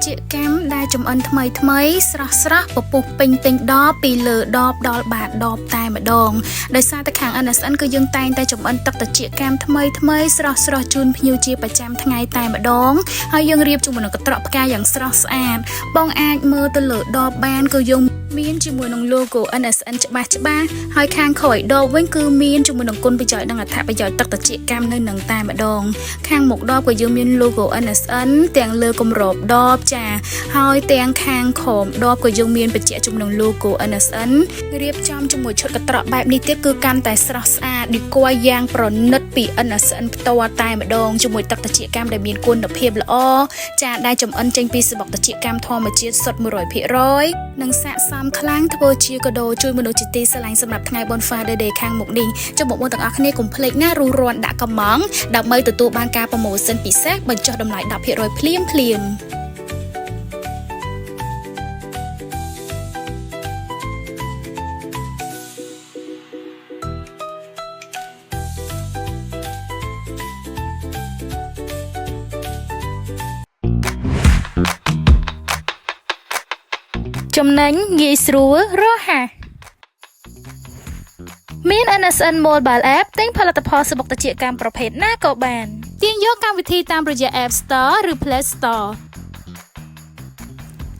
ជាកម្មដែលចំអិនថ្មីស្រស់ពពុះពេញដបពីលើដបដល់បាតដបតែម្ដងដោយសារតែខាង NSN គឺយើងតែងតែចំអិនទឹកត្រជាកម្មថ្មីស្រស់ជូនភ្ញៀវជាប្រចាំថ្ងៃតែម្ដងហើយយើងរៀបជាមួយនឹងកន្ត្រកផ្កាយ៉ាងស្រស់ស្អាតបងអាចមើលទៅលើដបបានគឺយើងមានជាមួយនឹង logo NSN ច្បាស់ហើយខាងក្រោយដបវិញគឺមានជាមួយនឹងគុណប្រយោជន៍និងអត្ថប្រយោជន៍ទឹកត្រជាកម្មនៅនឹងតែម្ដងខាងមុខដបក៏យើងមាន logo NSN ទាំងលើគម្របដបចាហើយទាំងខាងក្រោមដបក៏យើងមានបញ្ជាក់ជាមួយនឹង logo NSN រៀបចំជាមួយឈុតកន្ត្រកបែបនេះទៀតគឺកាន់តែស្រស់ស្អាតឌីគ័រយ៉ាងប្រណិតពី NSN ផ្ទាល់តែម្ដងជាមួយទឹកត្រជាកម្មដែលមានគុណភាពល្អចាដែលចំអិនចេញពីស្បុកត្រជាកម្មធម្មជាតិសុទ្ធ 100% និងស័ក្តិសមខ្លាំងធ្វើជាកាដូជួយមនុស្សជាទីស្រឡាញ់សម្រាប់ថ្ងៃបុណ្យ Father Day ខាងមុខនេះចំបងទាំងអស់គ្នាកុំភ្លេចណារੂរាន់ដាក់កំងដើម្បីទទួលបានការប្រម៉ូសិនពិសេសបញ្ចុះតម្លៃ 10% ភ្លាមចំណេញងាយស្រួលរហ័សមាន NSN Mobile App ទិញផលិតផលស្បុកត្រជាកម្មប្រភេទណាក៏បានទាញយកកម្មវិធីតាមរយៈ App Store ឬ Play Store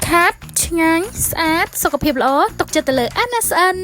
ខាត់ឆ្ងាញ់ស្អាតសុខភាពល្អទុកចិត្តទៅលើ NSN